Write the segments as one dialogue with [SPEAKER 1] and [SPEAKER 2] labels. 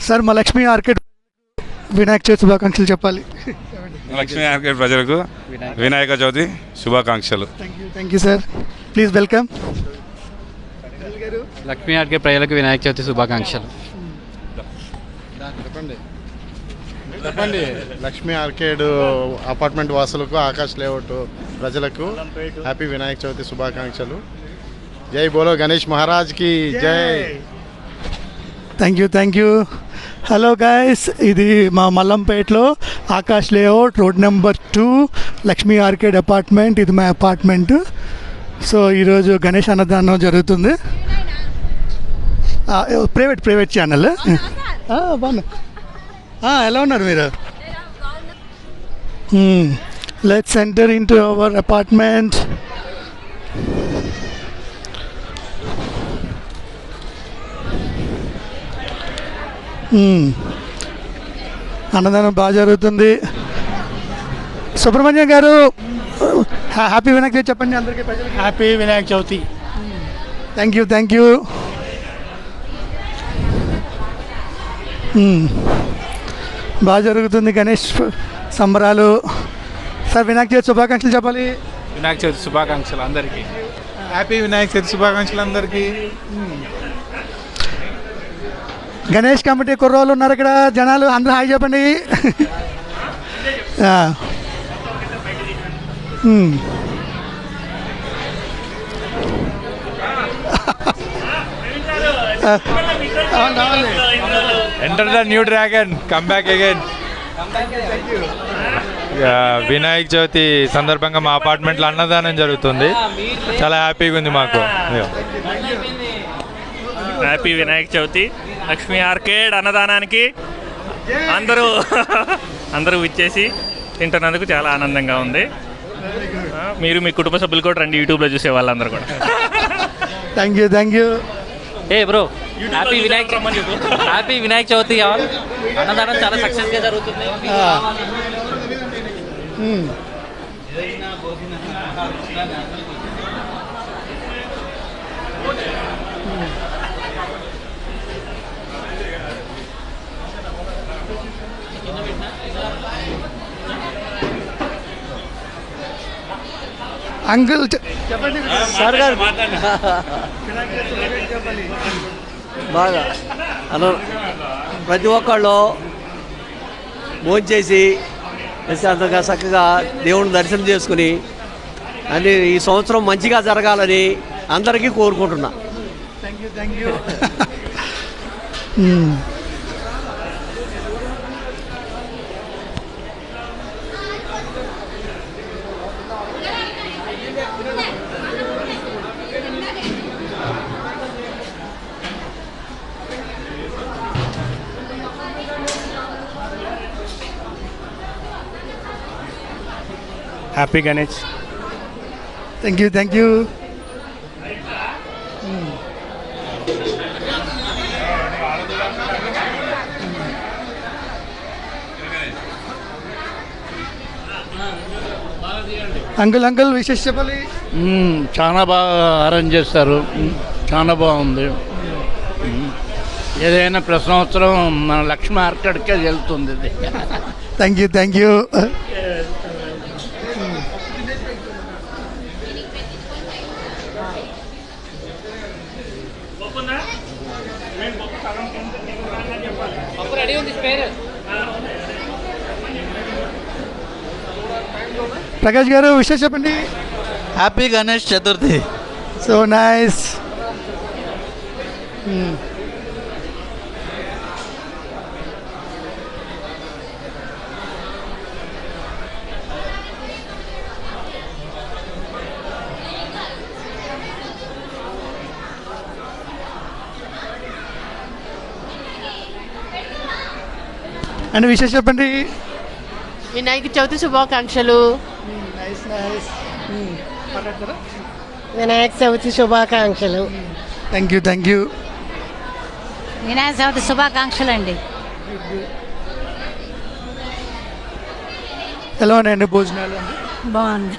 [SPEAKER 1] Sir మా Lakshmi orchid Vinayaka Chavithi శుభాకాంక్షలు చెప్పాలి.
[SPEAKER 2] లక్ష్మీ ఆర్కేడ్ ప్రజలకు వినాయక చవితి శుభాకాంక్షలు.
[SPEAKER 1] Thank you sir. Please welcome.
[SPEAKER 3] Lakshmi arcade ప్రజలకు వినాయక చవితి శుభాకాంక్షలు.
[SPEAKER 4] చెప్పండి. లక్ష్మీ ఆర్కేడ్ అపార్ట్మెంట్ వాసులకు, ఆకాష్ లేఅవుట్ ప్రజలకు హ్యాపీ వినాయక చవితి శుభాకాంక్షలు. జై బోలో గణేష్ మహారాజ్కి జై.
[SPEAKER 1] Thank you. హలో గాయస్, ఇది మా మల్లంపేటలో Akash layout road number 2 Lakshmi arcade apartment. ఇది మా అపార్ట్మెంట్. సో ఈరోజు గణేష్ అన్నదానం జరుగుతుంది. Private channel. బాగున్నా. ఎలా ఉన్నారు మీరు? Let's enter in to our apartment. అన్నదానం బాగా జరుగుతుంది. సుబ్రహ్మణ్యం గారు హ్యాపీ వినాయక చవితి చెప్పండి అందరికీ.
[SPEAKER 5] Happy Vinayaka Chavithi.
[SPEAKER 1] Thank you. బాగా జరుగుతుంది గణేష్ సంబరాలు. సార్ వినాయక చవితి శుభాకాంక్షలు చెప్పాలి.
[SPEAKER 3] వినాయక చవితి శుభాకాంక్షలు అందరికీ.
[SPEAKER 5] హ్యాపీ వినాయక చవితి శుభాకాంక్షలు అందరికీ.
[SPEAKER 1] గణేష్ కమిటీ కుర్రోళ్ళు ఉన్నారు ఇక్కడ. జనాలు అందరూ హాయ్ చెప్పండి.
[SPEAKER 6] Enter the new dragon, come back again. Vinayaka Chavithi సందర్భంగా మా అపార్ట్మెంట్లో అన్నదానం జరుగుతుంది. చాలా హ్యాపీగా ఉంది మాకు.
[SPEAKER 7] హ్యాపీ వినాయక చవితి. లక్ష్మీ ఆర్కేడ్ అన్నదానానికి అందరూ విచ్చేసి తింటున్నందుకు చాలా ఆనందంగా ఉంది. మీరు మీ కుటుంబ సభ్యులు కూడా రండి, యూట్యూబ్లో చూసే వాళ్ళందరూ కూడా.
[SPEAKER 1] Thank you.
[SPEAKER 8] Bro happy Vinayaka Chavithi. అన్నదానం చాలా సక్సెస్గా జరుగుతుంది.
[SPEAKER 1] అంకుల్ చెప్పండి.
[SPEAKER 9] సార్ గారు బాగా ప్రతి ఒక్కళ్ళు భోంచేసి ప్రశాంతంగా చక్కగా దేవుని దర్శనం చేసుకుని అని ఈ సంవత్సరం మంచిగా జరగాలని అందరికీ కోరుకుంటున్నా.
[SPEAKER 1] Thank you.
[SPEAKER 5] Happy Ganesh.
[SPEAKER 1] Thank you. Uncle విశేష చెప్పాలి.
[SPEAKER 5] చాలా బాగా అరేంజ్ చేస్తారు. చాలా బాగుంది. ఏదైనా ప్రతి సంవత్సరం మన లక్ష్మీ ఆర్కేడ్కే వెళ్తుంది ఇది.
[SPEAKER 1] Thank you. ప్రకాష్ గారు విషయం చెప్పండి.
[SPEAKER 9] Happy Ganesh Chaturthi.
[SPEAKER 1] So nice. And విషయం చెప్పండి.
[SPEAKER 10] వినాయక చవితి శుభాకాంక్షలు. వినాయక చవితి శుభాకాంక్షలు.
[SPEAKER 1] Thank you.
[SPEAKER 11] వినాయక చవితి శుభాకాంక్షలు అండి.
[SPEAKER 1] ఎలా ఉన్నాయండి భోజనాలు?
[SPEAKER 11] బాగుంది.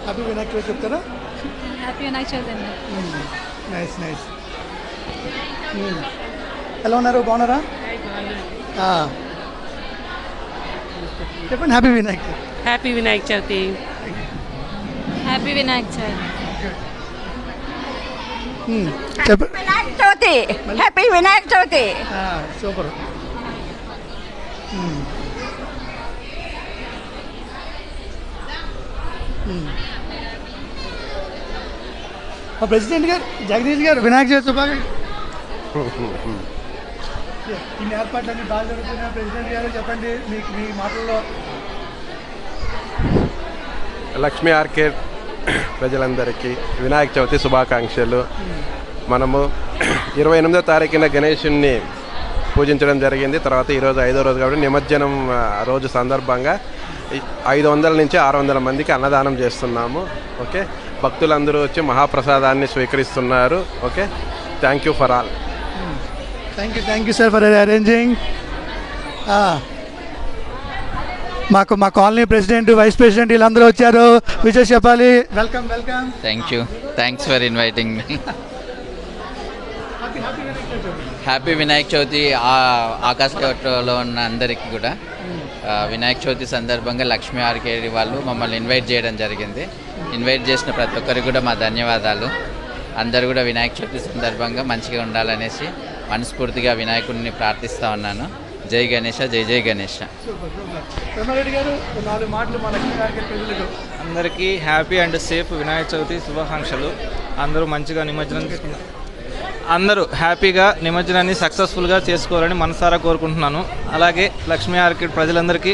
[SPEAKER 1] హ్యాపీ వినాయక చవితి చెప్తారా?
[SPEAKER 11] హ్యాపీ వినాయక చవితి అండి.
[SPEAKER 1] Nice nice. ఎలా ఉన్నారు, బాగున్నారా? చెప్పండి. Happy Vinayak Chavithi.
[SPEAKER 10] Happy Vinayaka Chavithi.
[SPEAKER 11] Happy Vinayaka Chavithi.
[SPEAKER 1] చెప్పండి.
[SPEAKER 11] Chavithi. Happy Vinayaka Chavithi.
[SPEAKER 1] Super. President గారు, జగదీష్ గారు, వినాయక చవితి శుభాకాంక్షలు. ఇన్ని ఏర్పాట్లన్నీ బాగా జరుగుతున్నాయి. ప్రెసిడెంట్ గారు చెప్పండి మీ మాటల్లో.
[SPEAKER 4] లక్ష్మీ ఆర్కేడ్ ప్రజలందరికీ వినాయక చవితి శుభాకాంక్షలు. మనము 28వ తారీఖున గణేషుణ్ణి పూజించడం జరిగింది. తర్వాత ఈరోజు 5వ రోజు కాబట్టి నిమజ్జనం రోజు సందర్భంగా 500 నుంచి 600 మందికి అన్నదానం చేస్తున్నాము. ఓకే, భక్తులందరూ వచ్చి మహాప్రసాదాన్ని స్వీకరిస్తున్నారు. Okay, thank you for all.
[SPEAKER 1] Thank you sir for arranging. మా కాలనీ ప్రెసిడెంట్, వైస్ ప్రెసిడెంట్ వీళ్ళందరూ వచ్చారు. విజయ్ చెప్పాలి. Welcome.
[SPEAKER 3] Thank you. Thanks for inviting me. Happy Vinayaka Chavithi. Akash కోటలో ఉన్న అందరికీ కూడా వినాయక చవితి సందర్భంగా లక్ష్మీ ఆర్కేడ్ వాళ్ళు మమ్మల్ని ఇన్వైట్ చేయడం జరిగింది. ఇన్వైట్ చేసిన ప్రతి ఒక్కరికి కూడా మా ధన్యవాదాలు. అందరూ కూడా వినాయక చవితి సందర్భంగా మంచిగా ఉండాలనేసి మనస్ఫూర్తిగా వినాయకుడిని ప్రార్థిస్తూ ఉన్నాను. జై గణేష, జై జై గణేష.
[SPEAKER 6] అందరికీ happy and safe Vinayaka Chavithi శుభాకాంక్షలు. అందరూ మంచిగా నిమజ్జనం చేసుకుంటారు. అందరూ హ్యాపీగా నిమజ్జనాన్ని సక్సెస్ఫుల్గా చేసుకోవాలని మనసారా కోరుకుంటున్నాను. అలాగే లక్ష్మీ ఆర్కిడ్ ప్రజలందరికీ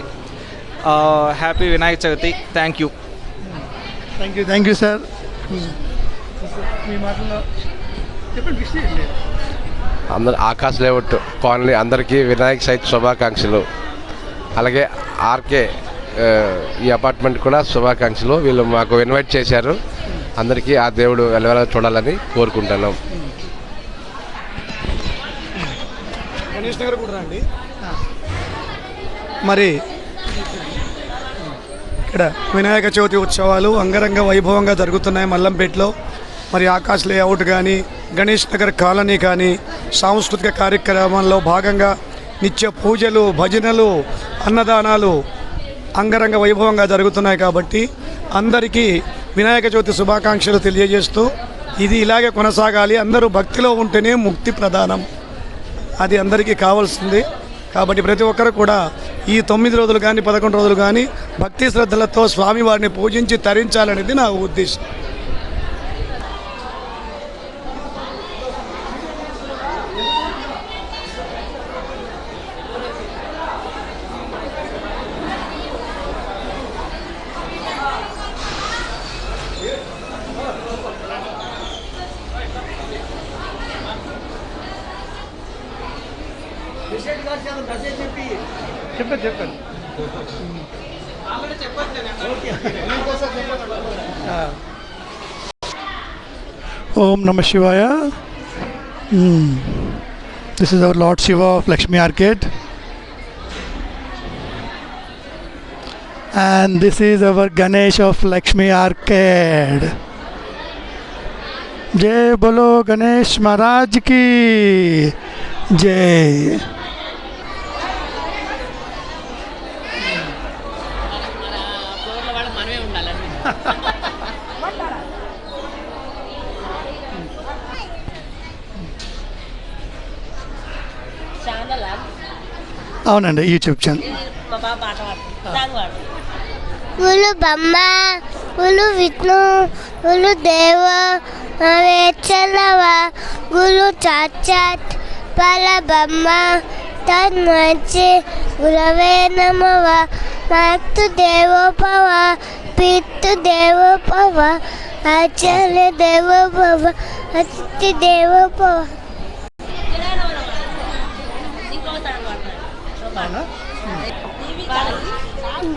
[SPEAKER 6] happy Vinayaka Chavithi. Thank you.
[SPEAKER 1] Thank you sir. మీ మాటల్లో చెప్పండి.
[SPEAKER 4] అందరు ఆకాశ్ లేఅవుట్ కాలనీ అందరికీ వినాయక చవితి శుభాకాంక్షలు. అలాగే ఆర్కే ఈ అపార్ట్మెంట్ కూడా శుభాకాంక్షలు. వీళ్ళు మాకు ఇన్వైట్ చేశారు. అందరికీ ఆ దేవుడు వెలవెల చూడాలని కోరుకుంటున్నాం.
[SPEAKER 1] గణేష్ నగర్ కూడా రండి. మరి ఇక్కడ వినాయక చవితి ఉత్సవాలు అంగరంగ వైభవంగా జరుగుతున్నాయి మల్లంపేటలో. మరి ఆకాశ్ లేఅవుట్ కానీ, గణేష్ నగర్ కాలనీ కానీ సాంస్కృతిక కార్యక్రమాల్లో భాగంగా నిత్య పూజలు, భజనలు, అన్నదానాలు అంగరంగ వైభవంగా జరుగుతున్నాయి. కాబట్టి అందరికీ వినాయక చవితి శుభాకాంక్షలు తెలియజేస్తూ ఇది ఇలాగే కొనసాగాలి. అందరూ భక్తిలో ఉంటేనే ముక్తి ప్రధానం, అది అందరికీ కావాల్సింది. కాబట్టి ప్రతి ఒక్కరు కూడా ఈ 9 రోజులు కానీ 11 రోజులు కానీ భక్తి శ్రద్ధలతో స్వామివారిని పూజించి తరించాలనేది నా ఉద్దేశం. చెప్పండి. ఓం నమ శివాయ. This is our lord Shiva of Lakshmi arcade and this is our Ganesh of Lakshmi Arcade. Jai bolo Ganesh Maharaj ki jai. అవునండి, యూట్యూబ్ ఛానల్.
[SPEAKER 12] గురు బ్రహ్మ, గురు విష్ణు, గురు దేవ మహేశ్వర, గురు సాక్షాత్ పరబ్రహ్మ తస్మై గురవే నమః. మాతృ దేవో భవ, పితృ దేవో భవ, ఆచార్య దేవో భవ, అతిథి దేవో భవ.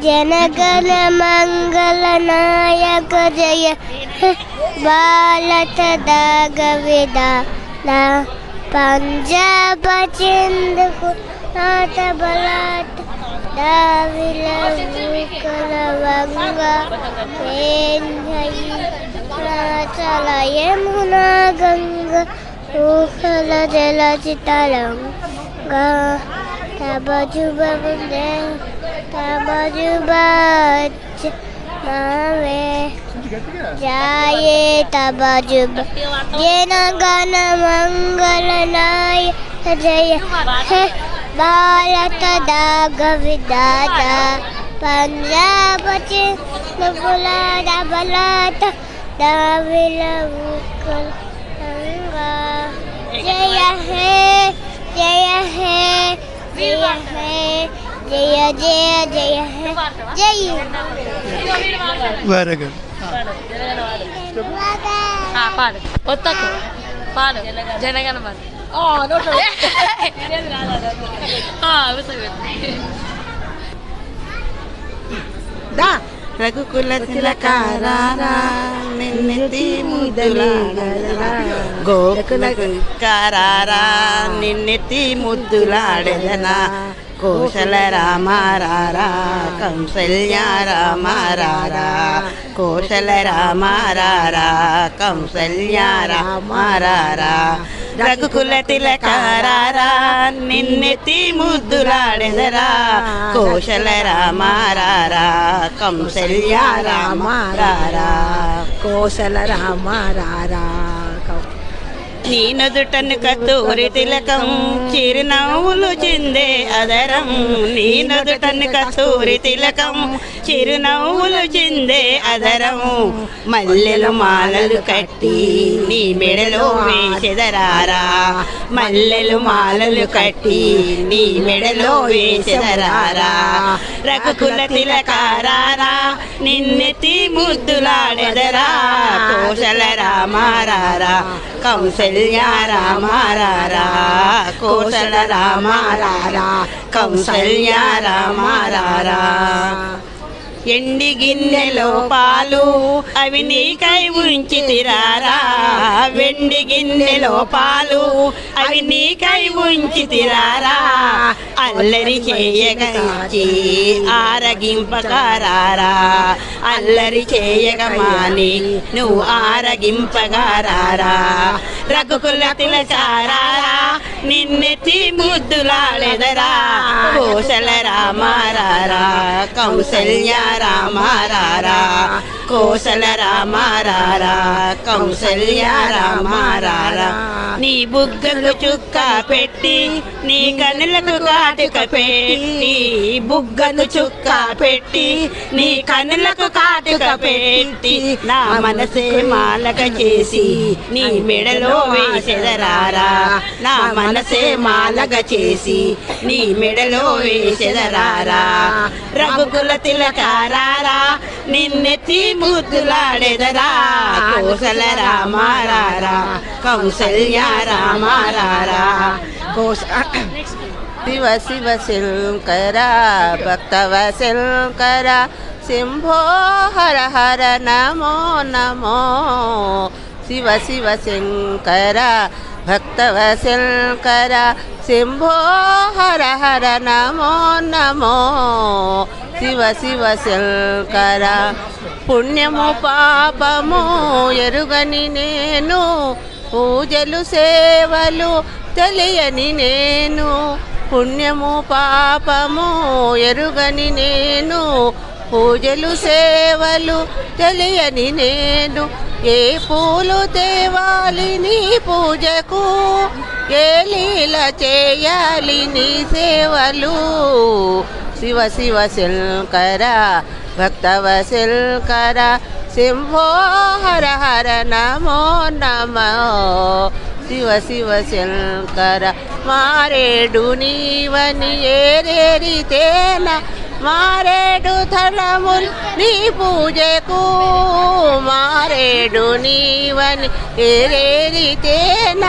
[SPEAKER 12] జనగణ మంగళ నాయక జయ భారత విధాన పంజాబ చిందుకు నాట బలాట దావిల కల వంగ అరుణాచల యమునా గంగా ఊహల జలచితరంగా తబజుబే తబజుబచ్చ మావే జాయే తబజుబ జనగణ మంగళనాయ జయ హే భారత దాగ విధాత పంజాబ చిందుల డబలాత దావిల ఉకలంగా జయ హే జయ హే జయ హే జయ జయ జయ హే జయ
[SPEAKER 1] వెరీ గుడ్.
[SPEAKER 11] పాడు ఒత్తకు పాడు జనగణ
[SPEAKER 13] రఘుకుల తిలకారారా నిన్నెత్తి ముద్దులాడెదరా గోకుల కారారా నిన్నెత్తి ముద్దులాడెదనా కోశల రామారారా కంసల్య రామారారా కోశల రామారారా కంసల్య రామారారా రఘుకుల తిలకారారా నిన్నెత్తి ముద్దులాడెదరా కోశల రామారారా కంసల్య రామారారా కోశల రామారారా నీ నుదుటను కస్తూరి తిలకం చిరునవ్వులు చిందే అదరం నీ నుదుటను కస్తూరి తిలకం చిరునవ్వులు చిందే అదరం మల్లెలు మాలలు కట్టి నీ మెడలో వేసెదరారా మల్లెలు మాలలు కట్టి నీ మెడలో వేసెదరారా రఘుకుల తిలకారారా నిన్నెత్తి ముద్దులాడెదరా కోశల రామారారా కంసల్య రామారారా కోశల రామారారా కంసల్య రామారారా ఎండి గిన్నెలో పాలు అవి నీకై ఉంచితిరారా వెండి గిన్నెలో పాలు అవి నీకై ఉంచితిరారా అల్లరి చేయగంచి ఆరగింపకారారా అల్లరి చేయగమాని నువ్వు ఆరగింపగారారా రఘుకుల తిలకారారా నిన్నెత్తి ముద్దులాడెదరా కోశల రామారారా కౌసల్య రామారారా కోశల రామారారా కౌసల్య రామారారా నీ బుగ్గకు చుక్క పెట్టి నీ కనులకు కాటుక పెట్టి బుగ్గకు చుక్క పెట్టి నీ కనులకు కాటుక పెట్టి నా మనసే మాలక చేసి నీ మెడలో వేసెదరారా నా మనసే మాలక చేసి నీ మెడలో వేసెదరారా రఘుకుల తిలకారారా నిన్నెత్తి ముద్దులాడెదరా కోశల రామారారా కౌసల్య రామారారా శివ శివ శంకర భక్తవ శంకర శంభో హర హర నమో నమో శివ శివ శంకర భక్తవ శంకర శంభో హర హర నమో నమో శివ శివ శంకర పుణ్యము పాపము ఎరుగని నేను పూజలు సేవలు తెలియని నేను పుణ్యము పాపము ఎరుగని నేను పూజలు సేవలు తెలియని నేను ఏ పూలు తేవాలి నీ పూజకు ఏ లీల చేయాలి నీ సేవలు శివ శివ శంకర భక్తవ శంకర శంభో హర హర నమో నమో శివ శివ శంకర మారేడు నీవని ఏరేరితేన మారేడు ధనముల్ నీ పూజకు మారేడు నీవని ఏరేరితేన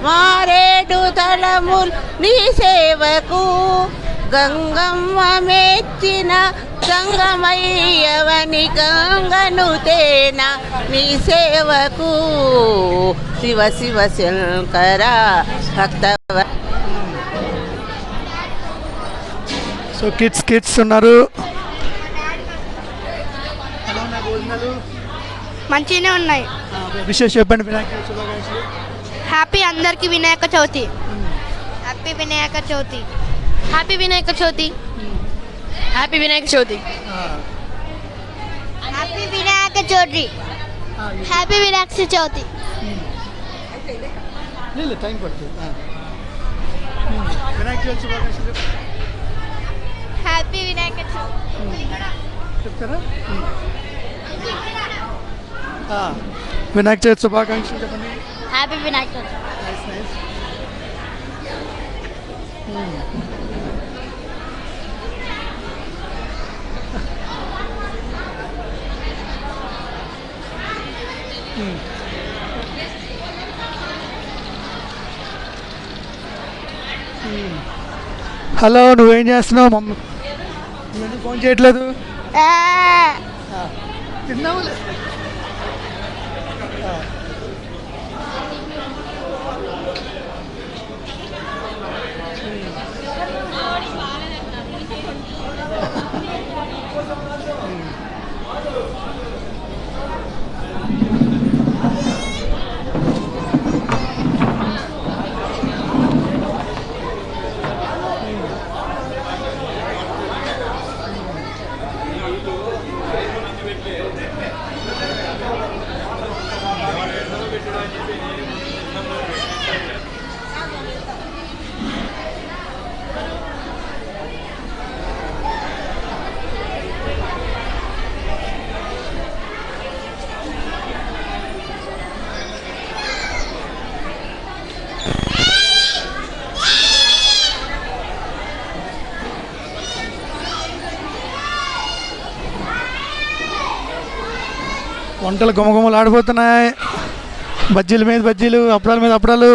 [SPEAKER 13] మారేడు ధనముల్ నీ సేవకు గంగమ్మ మెచ్చిన సంగమయ్యవని గంగను తేన నీ సేవకు శివ శివ శంకర భక్తవ.
[SPEAKER 1] సో కిడ్స్ ఉన్నారు.
[SPEAKER 12] మంచిగానే ఉన్నాయి.
[SPEAKER 1] విషయం చెప్పండి. వినాయక చవితి శుభాకాంక్షలు.
[SPEAKER 12] హ్యాపీ అందరికీ Vinayaka Chavithi. Happy Vinayaka Chavithi.
[SPEAKER 11] Happy Vinayaka Chavithi. Happy Vinayaka Chavithi.
[SPEAKER 12] Happy Vinayaka Chavithi. Happy Vinayaka Chavithi.
[SPEAKER 1] Time పడుతుంది. వినాయక చవితి శుభాకాంక్షలు
[SPEAKER 12] హ్యాపీ వినాయక చవితి
[SPEAKER 1] చెప్తారా? వినాయక చవితి శుభాకాంక్షలు చెప్పండి.
[SPEAKER 12] హ్యాపీ వినాయక చవితి.
[SPEAKER 1] హలో, నువ్వేం చేస్తున్నావు? మమ్మీ నువ్వు ఫోన్ చేయట్లేదు. తిన్నావు? వంటలు గుమగుమలు ఆడిపోతున్నాయి. బజ్జీల మీద బజ్జీలు, అప్పడాల మీద అప్పడాలు.